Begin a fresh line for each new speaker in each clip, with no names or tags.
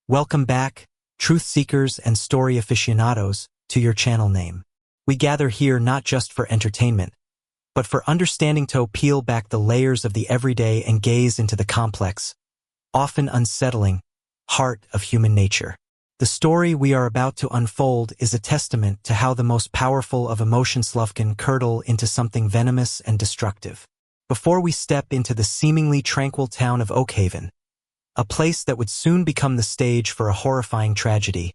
Welcome back, truth seekers and story aficionados, to your channel name. We gather here not just for entertainment, but for understanding to peel back the layers of the everyday and gaze into the complex, often unsettling, heart of human nature. The story we are about to unfold is a testament to how the most powerful of emotions can curdle into something venomous and destructive. Before we step into the seemingly tranquil town of Oakhaven, a place that would soon become the stage for a horrifying tragedy,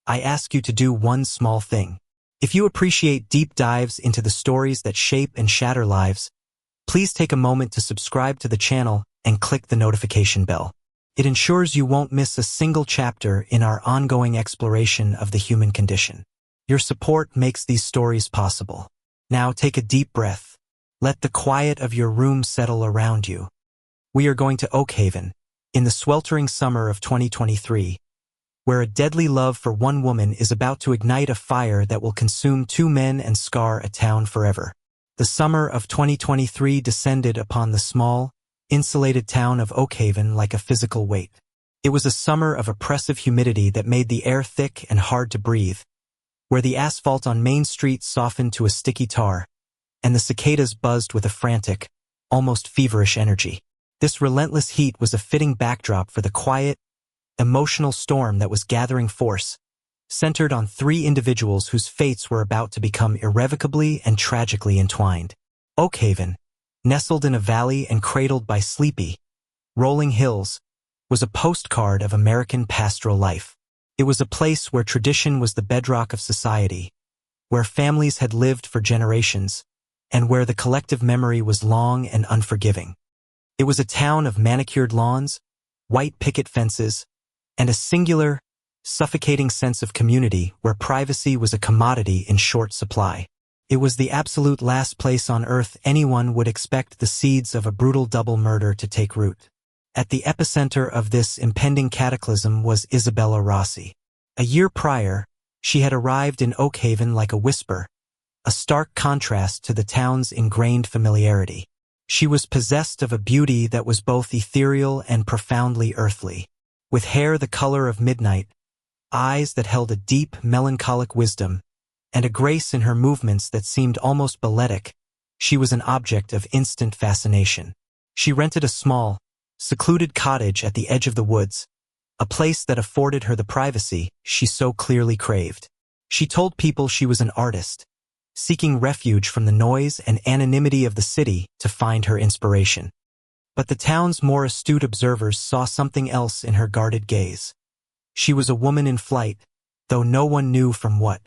I ask you to do one small thing. If you appreciate deep dives into the stories that shape and shatter lives, please take a moment to subscribe to the channel and click the notification bell. It ensures you won't miss a single chapter in our ongoing exploration of the human condition. Your support makes these stories possible. Now take a deep breath. Let the quiet of your room settle around you. We are going to Oakhaven, in the sweltering summer of 2023, where a deadly love for one woman is about to ignite a fire that will consume two men and scar a town forever. The summer of 2023 descended upon the small, insulated town of Oakhaven like a physical weight. It was a summer of oppressive humidity that made the air thick and hard to breathe, where the asphalt on Main Street softened to a sticky tar, and the cicadas buzzed with a frantic, almost feverish energy. This relentless heat was a fitting backdrop for the quiet, emotional storm that was gathering force, centered on three individuals whose fates were about to become irrevocably and tragically entwined. Oakhaven, nestled in a valley and cradled by sleepy, rolling hills, was a postcard of American pastoral life. It was a place where tradition was the bedrock of society, where families had lived for generations, and where the collective memory was long and unforgiving. It was a town of manicured lawns, white picket fences, and a singular, suffocating sense of community where privacy was a commodity in short supply. It was the absolute last place on earth anyone would expect the seeds of a brutal double murder to take root. At the epicenter of this impending cataclysm was Isabella Rossi. A year prior, she had arrived in Oakhaven like a whisper, a stark contrast to the town's ingrained familiarity. She was possessed of a beauty that was both ethereal and profoundly earthly. With hair the color of midnight, eyes that held a deep, melancholic wisdom, and a grace in her movements that seemed almost balletic, she was an object of instant fascination. She rented a small, secluded cottage at the edge of the woods, a place that afforded her the privacy she so clearly craved. She told people she was an artist, seeking refuge from the noise and anonymity of the city to find her inspiration. But the town's more astute observers saw something else in her guarded gaze. She was a woman in flight, though no one knew from what.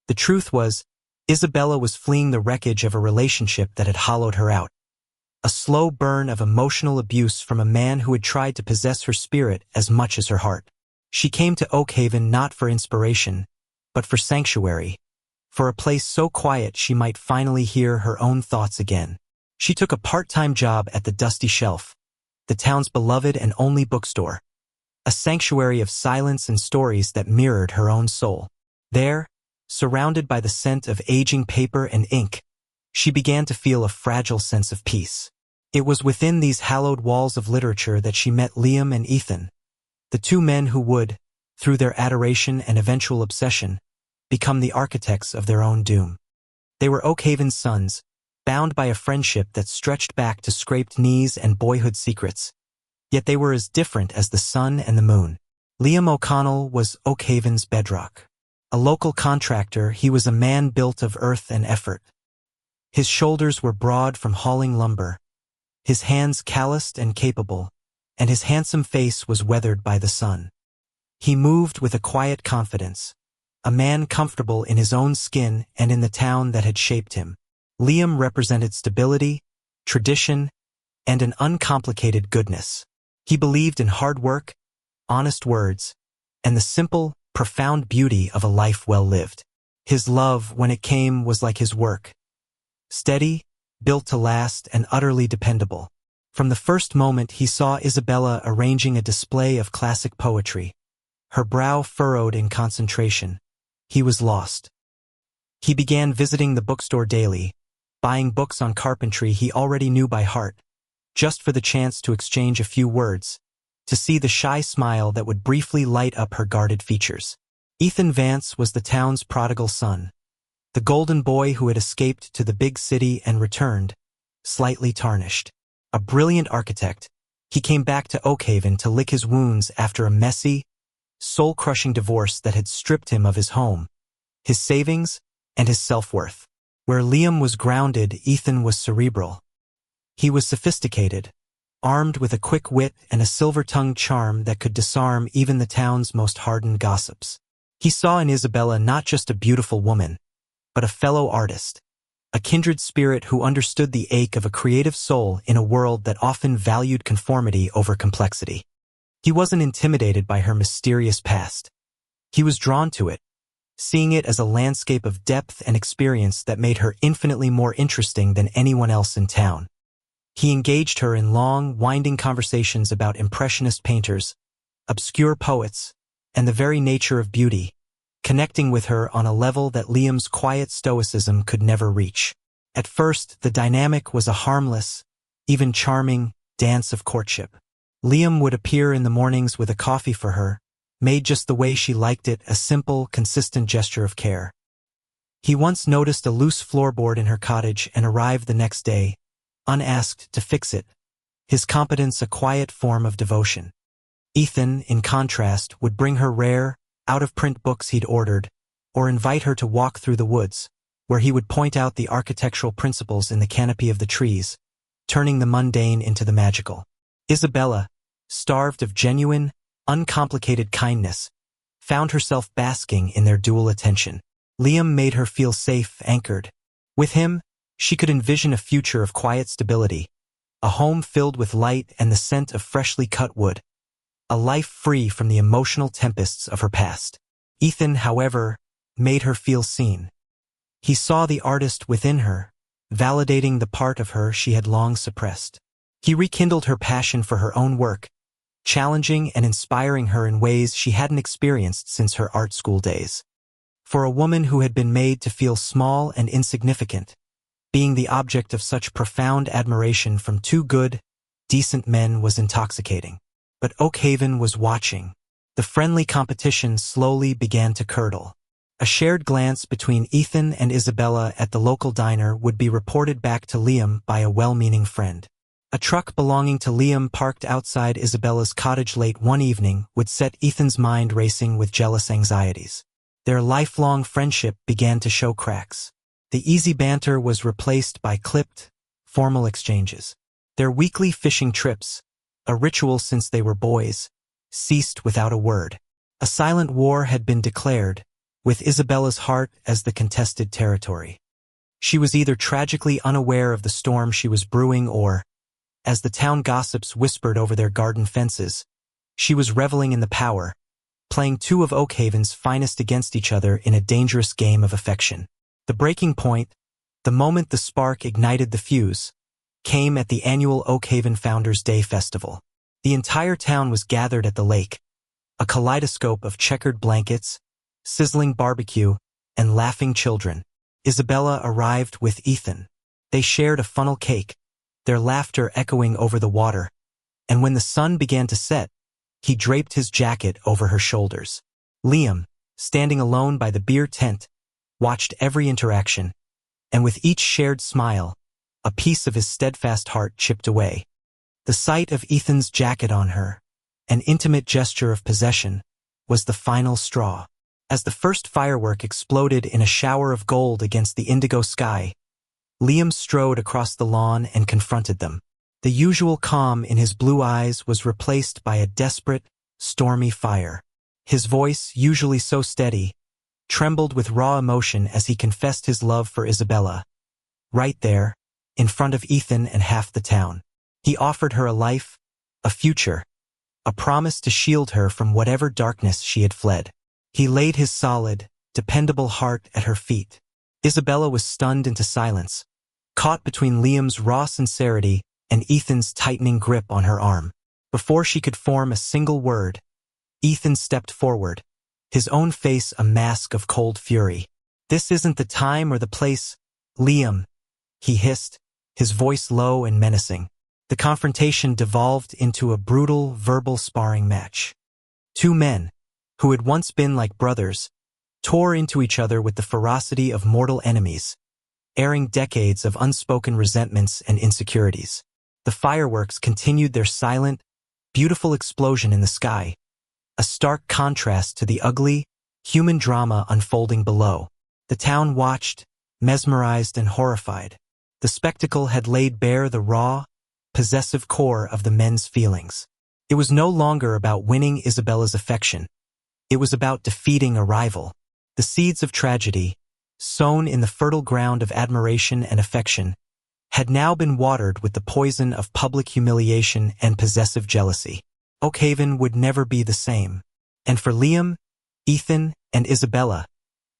The truth was, Isabella was fleeing the wreckage of a relationship that had hollowed her out. A slow burn of emotional abuse from a man who had tried to possess her spirit as much as her heart. She came to Oakhaven not for inspiration, but for sanctuary, for a place so quiet she might finally hear her own thoughts again. She took a part-time job at the Dusty Shelf, the town's beloved and only bookstore, a sanctuary of silence and stories that mirrored her own soul. There, surrounded by the scent of aging paper and ink, she began to feel a fragile sense of peace. It was within these hallowed walls of literature that she met Liam and Ethan, the two men who would, through their adoration and eventual obsession, become the architects of their own doom. They were Oakhaven's sons, bound by a friendship that stretched back to scraped knees and boyhood secrets. Yet they were as different as the sun and the moon. Liam O'Connell was Oakhaven's bedrock. A local contractor, he was a man built of earth and effort. His shoulders were broad from hauling lumber, his hands calloused and capable, and his handsome face was weathered by the sun. He moved with a quiet confidence, a man comfortable in his own skin and in the town that had shaped him. Liam represented stability, tradition, and an uncomplicated goodness. He believed in hard work, honest words, and the simple, profound beauty of a life well lived. His love, when it came, was like his work. Steady, built to last, and utterly dependable. From the first moment he saw Isabella arranging a display of classic poetry, her brow furrowed in concentration, he was lost. He began visiting the bookstore daily, buying books on carpentry he already knew by heart, just for the chance to exchange a few words, to see the shy smile that would briefly light up her guarded features. Ethan Vance was the town's prodigal son, the golden boy who had escaped to the big city and returned, slightly tarnished. A brilliant architect, he came back to Oakhaven to lick his wounds after a messy, soul-crushing divorce that had stripped him of his home, his savings, and his self-worth. Where Liam was grounded, Ethan was cerebral. He was sophisticated, armed with a quick wit and a silver-tongued charm that could disarm even the town's most hardened gossips. He saw in Isabella not just a beautiful woman, but a fellow artist, a kindred spirit who understood the ache of a creative soul in a world that often valued conformity over complexity. He wasn't intimidated by her mysterious past. He was drawn to it, seeing it as a landscape of depth and experience that made her infinitely more interesting than anyone else in town. He engaged her in long, winding conversations about impressionist painters, obscure poets, and the very nature of beauty, connecting with her on a level that Liam's quiet stoicism could never reach. At first, the dynamic was a harmless, even charming, dance of courtship. Liam would appear in the mornings with a coffee for her, made just the way she liked it, a simple, consistent gesture of care. He once noticed a loose floorboard in her cottage and arrived the next day, unasked, to fix it, his competence a quiet form of devotion. Ethan, in contrast, would bring her rare, out-of-print books he'd ordered, or invite her to walk through the woods, where he would point out the architectural principles in the canopy of the trees, turning the mundane into the magical. Isabella, starved of genuine, uncomplicated kindness, found herself basking in their dual attention. Liam made her feel safe, anchored. With him, she could envision a future of quiet stability, a home filled with light and the scent of freshly cut wood, a life free from the emotional tempests of her past. Ethan, however, made her feel seen. He saw the artist within her, validating the part of her she had long suppressed. He rekindled her passion for her own work, challenging and inspiring her in ways she hadn't experienced since her art school days. For a woman who had been made to feel small and insignificant, being the object of such profound admiration from two good, decent men was intoxicating. But Oakhaven was watching. The friendly competition slowly began to curdle. A shared glance between Ethan and Isabella at the local diner would be reported back to Liam by a well-meaning friend. A truck belonging to Liam parked outside Isabella's cottage late one evening would set Ethan's mind racing with jealous anxieties. Their lifelong friendship began to show cracks. The easy banter was replaced by clipped, formal exchanges. Their weekly fishing trips, a ritual since they were boys, ceased without a word. A silent war had been declared, with Isabella's heart as the contested territory. She was either tragically unaware of the storm she was brewing or, as the town gossips whispered over their garden fences, she was reveling in the power, playing two of Oakhaven's finest against each other in a dangerous game of affection. The breaking point, the moment the spark ignited the fuse, came at the annual Oakhaven Founders' Day festival. The entire town was gathered at the lake, a kaleidoscope of checkered blankets, sizzling barbecue, and laughing children. Isabella arrived with Ethan. They shared a funnel cake, their laughter echoing over the water, and when the sun began to set, he draped his jacket over her shoulders. Liam, standing alone by the beer tent, watched every interaction, and with each shared smile, a piece of his steadfast heart chipped away. The sight of Ethan's jacket on her, an intimate gesture of possession, was the final straw. As the first firework exploded in a shower of gold against the indigo sky, Liam strode across the lawn and confronted them. The usual calm in his blue eyes was replaced by a desperate, stormy fire. His voice, usually so steady, trembled with raw emotion as he confessed his love for Isabella. Right there, in front of Ethan and half the town. He offered her a life, a future, a promise to shield her from whatever darkness she had fled. He laid his solid, dependable heart at her feet. Isabella was stunned into silence, caught between Liam's raw sincerity and Ethan's tightening grip on her arm. Before she could form a single word, Ethan stepped forward, his own face a mask of cold fury. "This isn't the time or the place, Liam," he hissed, his voice low and menacing. The confrontation devolved into a brutal verbal sparring match. Two men, who had once been like brothers, tore into each other with the ferocity of mortal enemies, airing decades of unspoken resentments and insecurities. The fireworks continued their silent, beautiful explosion in the sky, a stark contrast to the ugly, human drama unfolding below. The town watched, mesmerized and horrified. The spectacle had laid bare the raw, possessive core of the men's feelings. It was no longer about winning Isabella's affection. It was about defeating a rival. The seeds of tragedy, sown in the fertile ground of admiration and affection, had now been watered with the poison of public humiliation and possessive jealousy. Oakhaven would never be the same. And for Liam, Ethan, and Isabella,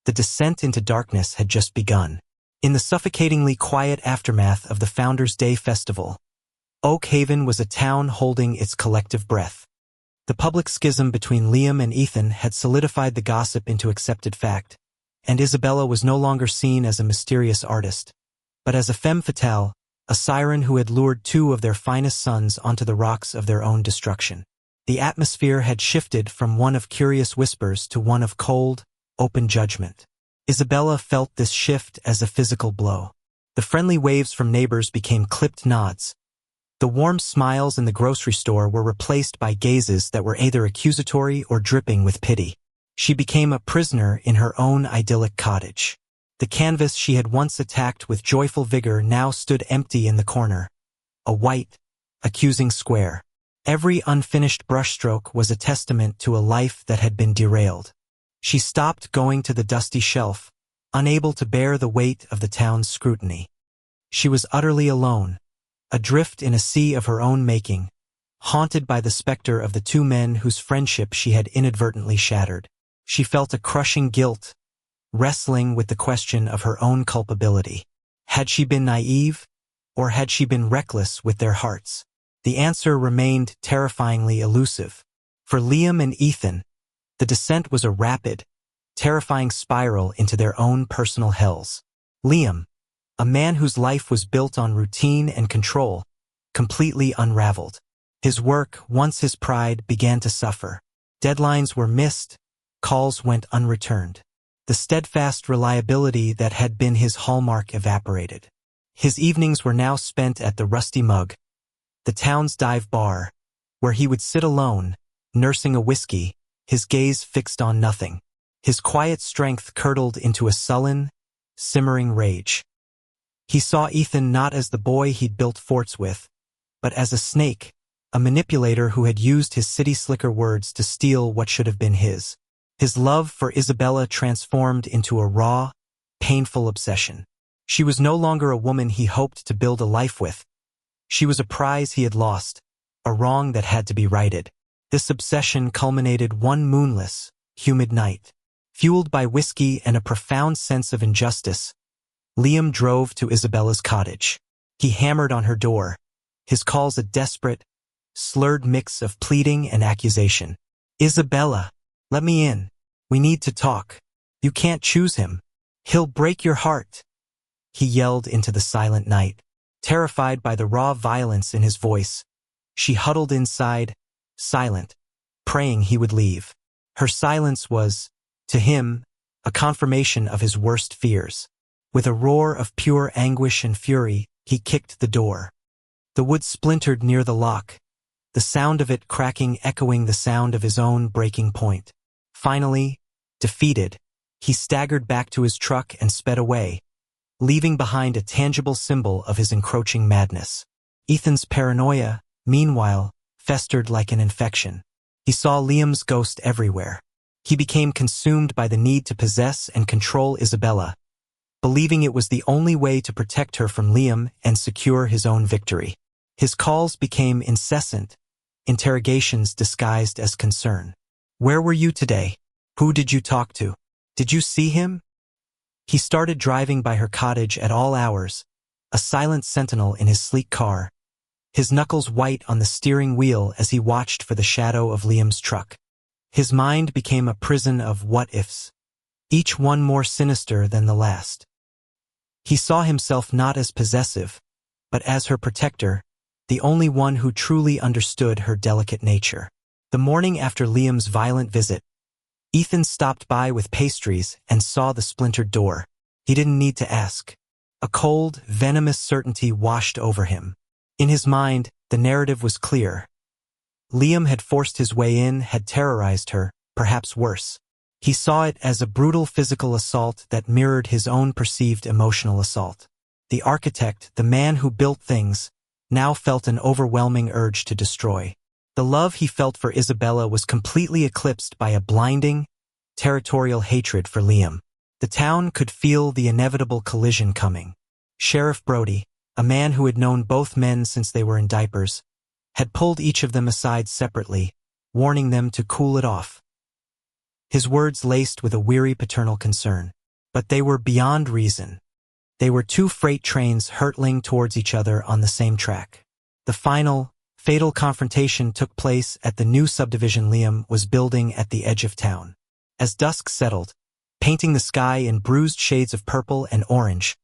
the descent into darkness had just begun. In the suffocatingly quiet aftermath of the Founders' Day festival, Oakhaven was a town holding its collective breath. The public schism between Liam and Ethan had solidified the gossip into accepted fact, and Isabella was no longer seen as a mysterious artist, but as a femme fatale, a siren who had lured two of their finest sons onto the rocks of their own destruction. The atmosphere had shifted from one of curious whispers to one of cold, open judgment. Isabella felt this shift as a physical blow. The friendly waves from neighbors became clipped nods. The warm smiles in the grocery store were replaced by gazes that were either accusatory or dripping with pity. She became a prisoner in her own idyllic cottage. The canvas she had once attacked with joyful vigor now stood empty in the corner, a white, accusing square. Every unfinished brushstroke was a testament to a life that had been derailed. She stopped going to the dusty shelf, unable to bear the weight of the town's scrutiny. She was utterly alone, adrift in a sea of her own making, haunted by the specter of the two men whose friendship she had inadvertently shattered. She felt a crushing guilt, wrestling with the question of her own culpability. Had she been naive, or had she been reckless with their hearts? The answer remained terrifyingly elusive. For Liam and Ethan, the descent was a rapid, terrifying spiral into their own personal hells. Liam, a man whose life was built on routine and control, completely unraveled. His work, once his pride, began to suffer. Deadlines were missed, calls went unreturned. The steadfast reliability that had been his hallmark evaporated. His evenings were now spent at the Rusty Mug, the town's dive bar, where he would sit alone, nursing a whiskey, his gaze fixed on nothing. His quiet strength curdled into a sullen, simmering rage. He saw Ethan not as the boy he'd built forts with, but as a snake, a manipulator who had used his city slicker words to steal what should have been his. His love for Isabella transformed into a raw, painful obsession. She was no longer a woman he hoped to build a life with. She was a prize he had lost, a wrong that had to be righted. This obsession culminated one moonless, humid night. Fueled by whiskey and a profound sense of injustice, Liam drove to Isabella's cottage. He hammered on her door, his calls a desperate, slurred mix of pleading and accusation. "Isabella, let me in. We need to talk. You can't choose him. He'll break your heart," he yelled into the silent night. Terrified by the raw violence in his voice, she huddled inside, silent, praying he would leave. Her silence was, to him, a confirmation of his worst fears. With a roar of pure anguish and fury, he kicked the door. The wood splintered near the lock, the sound of it cracking echoing the sound of his own breaking point. Finally, defeated, he staggered back to his truck and sped away, leaving behind a tangible symbol of his encroaching madness. Ethan's paranoia, meanwhile, festered like an infection. He saw Liam's ghost everywhere. He became consumed by the need to possess and control Isabella, believing it was the only way to protect her from Liam and secure his own victory. His calls became incessant, interrogations disguised as concern. "Where were you today? Who did you talk to? Did you see him?" He started driving by her cottage at all hours, a silent sentinel in his sleek car, his knuckles white on the steering wheel as he watched for the shadow of Liam's truck. His mind became a prison of what-ifs, each one more sinister than the last. He saw himself not as possessive, but as her protector, the only one who truly understood her delicate nature. The morning after Liam's violent visit, Ethan stopped by with pastries and saw the splintered door. He didn't need to ask. A cold, venomous certainty washed over him. In his mind, the narrative was clear. Liam had forced his way in, had terrorized her, perhaps worse. He saw it as a brutal physical assault that mirrored his own perceived emotional assault. The architect, the man who built things, now felt an overwhelming urge to destroy. The love he felt for Isabella was completely eclipsed by a blinding, territorial hatred for Liam. The town could feel the inevitable collision coming. Sheriff Brody, a man who had known both men since they were in diapers, had pulled each of them aside separately, warning them to cool it off. His words laced with a weary paternal concern. But they were beyond reason. They were two freight trains hurtling towards each other on the same track. The final, fatal confrontation took place at the new subdivision Liam was building at the edge of town. As dusk settled, painting the sky in bruised shades of purple and orange,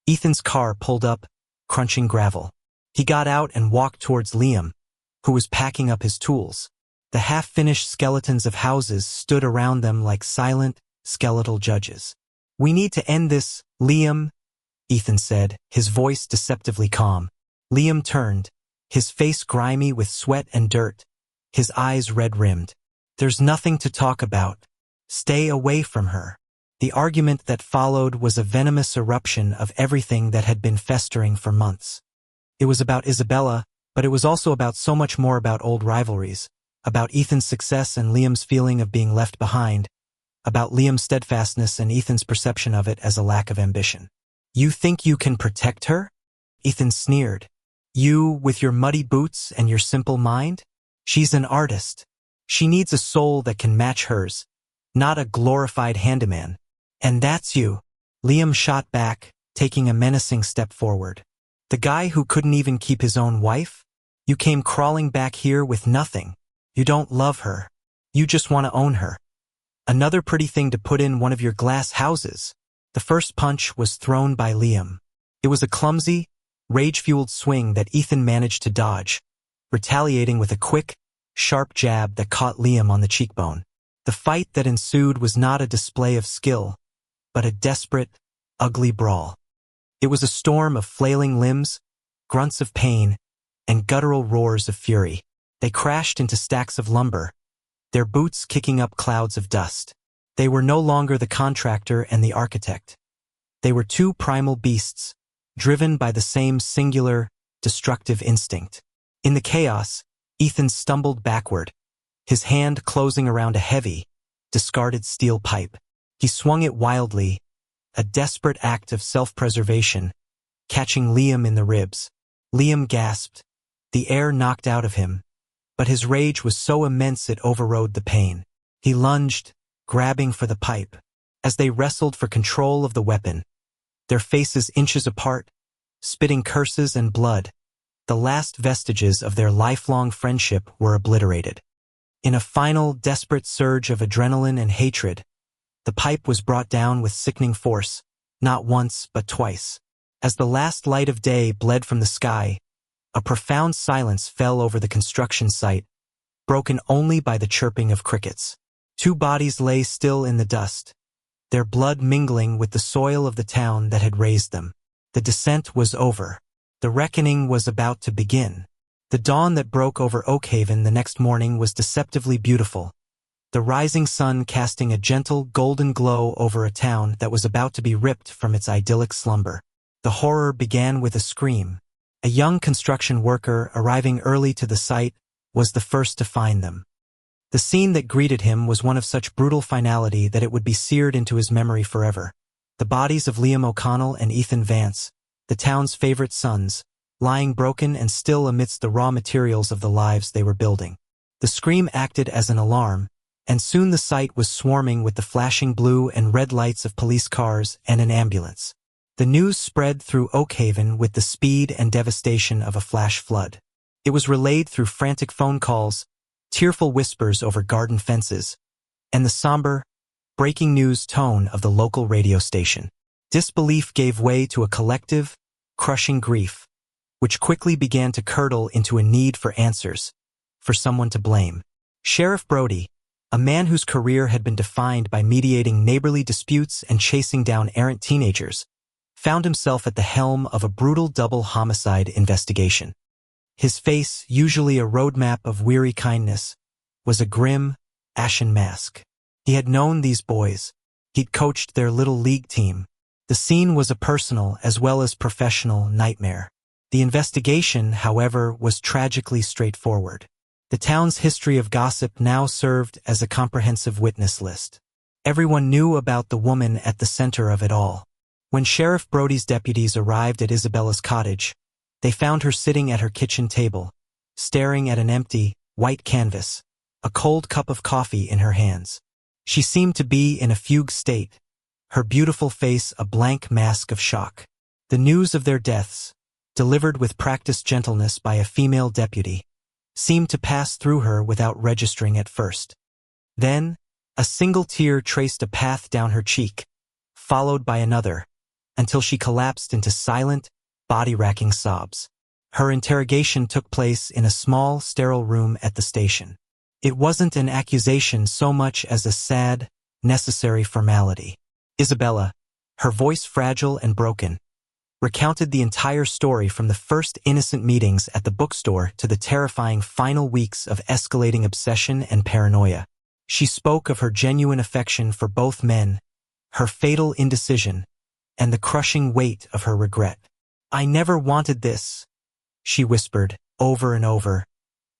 Ethan's car pulled up, crunching gravel. He got out and walked towards Liam, who was packing up his tools. The half-finished skeletons of houses stood around them like silent, skeletal judges. "We need to end this, Liam," Ethan said, his voice deceptively calm. Liam turned, his face grimy with sweat and dirt, his eyes red-rimmed. "There's nothing to talk about. Stay away from her." The argument that followed was a venomous eruption of everything that had been festering for months. It was about Isabella, but it was also about so much more, about old rivalries, about Ethan's success and Liam's feeling of being left behind, about Liam's steadfastness and Ethan's perception of it as a lack of ambition. "You think you can protect her?" Ethan sneered. "You, with your muddy boots and your simple mind? She's an artist. She needs a soul that can match hers, not a glorified handyman. And that's you." Liam shot back, taking a menacing step forward. "The guy who couldn't even keep his own wife? You came crawling back here with nothing. You don't love her. You just want to own her. Another pretty thing to put in one of your glass houses." The first punch was thrown by Liam. It was a clumsy, rage-fueled swing that Ethan managed to dodge, retaliating with a quick, sharp jab that caught Liam on the cheekbone. The fight that ensued was not a display of skill, but a desperate, ugly brawl. It was a storm of flailing limbs, grunts of pain, and guttural roars of fury. They crashed into stacks of lumber, their boots kicking up clouds of dust. They were no longer the contractor and the architect. They were two primal beasts, driven by the same singular, destructive instinct. In the chaos, Ethan stumbled backward, his hand closing around a heavy, discarded steel pipe. He swung it wildly, a desperate act of self-preservation, catching Liam in the ribs. Liam gasped, the air knocked out of him, but his rage was so immense it overrode the pain. He lunged, grabbing for the pipe. As they wrestled for control of the weapon, their faces inches apart, spitting curses and blood, the last vestiges of their lifelong friendship were obliterated. In a final, desperate surge of adrenaline and hatred, the pipe was brought down with sickening force, not once but twice. As the last light of day bled from the sky, a profound silence fell over the construction site, broken only by the chirping of crickets. Two bodies lay still in the dust, their blood mingling with the soil of the town that had raised them. The descent was over. The reckoning was about to begin. The dawn that broke over Oakhaven the next morning was deceptively beautiful, the rising sun casting a gentle golden glow over a town that was about to be ripped from its idyllic slumber. The horror began with a scream. A young construction worker arriving early to the site was the first to find them. The scene that greeted him was one of such brutal finality that it would be seared into his memory forever. The bodies of Liam O'Connell and Ethan Vance, the town's favorite sons, lying broken and still amidst the raw materials of the lives they were building. The scream acted as an alarm, and soon the site was swarming with the flashing blue and red lights of police cars and an ambulance. The news spread through Oakhaven with the speed and devastation of a flash flood. It was relayed through frantic phone calls, tearful whispers over garden fences, and the somber, breaking news tone of the local radio station. Disbelief gave way to a collective, crushing grief, which quickly began to curdle into a need for answers, for someone to blame. Sheriff Brody, a man whose career had been defined by mediating neighborly disputes and chasing down errant teenagers, found himself at the helm of a brutal double homicide investigation. His face, usually a roadmap of weary kindness, was a grim, ashen mask. He had known these boys. He'd coached their little league team. The scene was a personal as well as professional nightmare. The investigation, however, was tragically straightforward. The town's history of gossip now served as a comprehensive witness list. Everyone knew about the woman at the center of it all. When Sheriff Brody's deputies arrived at Isabella's cottage, they found her sitting at her kitchen table, staring at an empty, white canvas, a cold cup of coffee in her hands. She seemed to be in a fugue state, her beautiful face a blank mask of shock. The news of their deaths, delivered with practiced gentleness by a female deputy, seemed to pass through her without registering at first. Then, a single tear traced a path down her cheek, followed by another, until she collapsed into silent, body-racking sobs. Her interrogation took place in a small, sterile room at the station. It wasn't an accusation so much as a sad, necessary formality. Isabella, her voice fragile and broken, recounted the entire story from the first innocent meetings at the bookstore to the terrifying final weeks of escalating obsession and paranoia. She spoke of her genuine affection for both men, her fatal indecision, and the crushing weight of her regret. "I never wanted this," she whispered, over and over,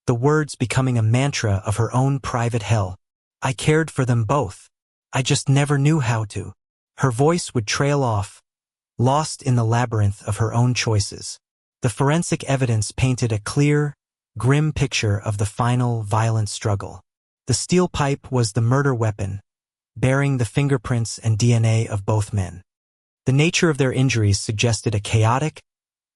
the words becoming a mantra of her own private hell. "I cared for them both. I just never knew how to." Her voice would trail off, lost in the labyrinth of her own choices. The forensic evidence painted a clear, grim picture of the final, violent struggle. The steel pipe was the murder weapon, bearing the fingerprints and DNA of both men. The nature of their injuries suggested a chaotic,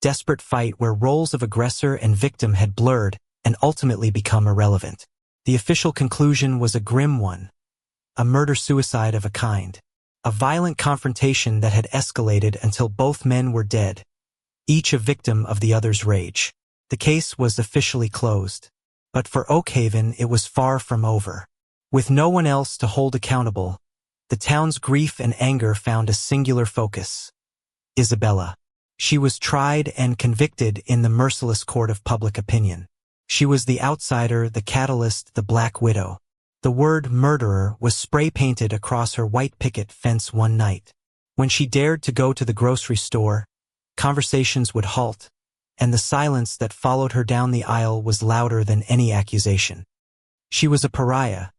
desperate fight where roles of aggressor and victim had blurred and ultimately become irrelevant. The official conclusion was a grim one, a murder-suicide of a kind. A violent confrontation that had escalated until both men were dead, each a victim of the other's rage. The case was officially closed. But for Oakhaven, it was far from over. With no one else to hold accountable, the town's grief and anger found a singular focus: Isabella. She was tried and convicted in the merciless court of public opinion. She was the outsider, the catalyst, the Black Widow. The word murderer was spray-painted across her white picket fence one night. When she dared to go to the grocery store, conversations would halt, and the silence that followed her down the aisle was louder than any accusation. She was a pariah,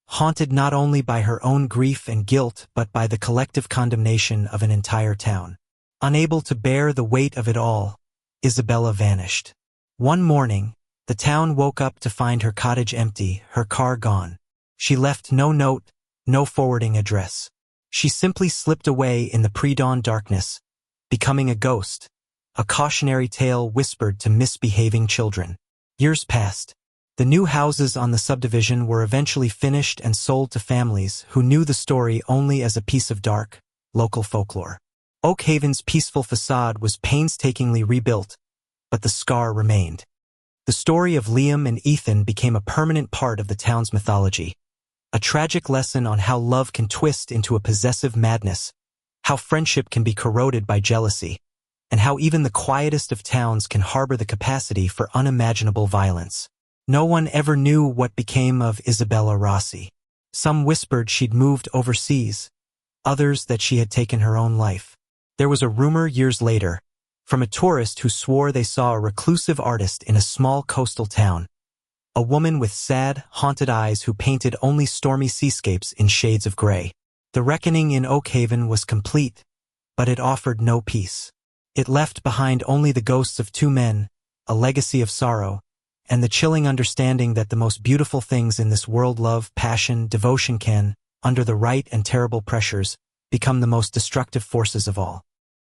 haunted not only by her own grief and guilt but by the collective condemnation of an entire town. Unable to bear the weight of it all, Isabella vanished. One morning, the town woke up to find her cottage empty, her car gone. She left no note, no forwarding address. She simply slipped away in the pre-dawn darkness, becoming a ghost, a cautionary tale whispered to misbehaving children. Years passed. The new houses on the subdivision were eventually finished and sold to families who knew the story only as a piece of dark, local folklore. Oakhaven's peaceful facade was painstakingly rebuilt, but the scar remained. The story of Liam and Ethan became a permanent part of the town's mythology. A tragic lesson on how love can twist into a possessive madness, how friendship can be corroded by jealousy, and how even the quietest of towns can harbor the capacity for unimaginable violence. No one ever knew what became of Isabella Rossi. Some whispered she'd moved overseas, others that she had taken her own life. There was a rumor years later, from a tourist who swore they saw a reclusive artist in a small coastal town, a woman with sad, haunted eyes who painted only stormy seascapes in shades of gray. The reckoning in Oakhaven was complete, but it offered no peace. It left behind only the ghosts of two men, a legacy of sorrow, and the chilling understanding that the most beautiful things in this world, love, passion, devotion, can, under the right and terrible pressures, become the most destructive forces of all.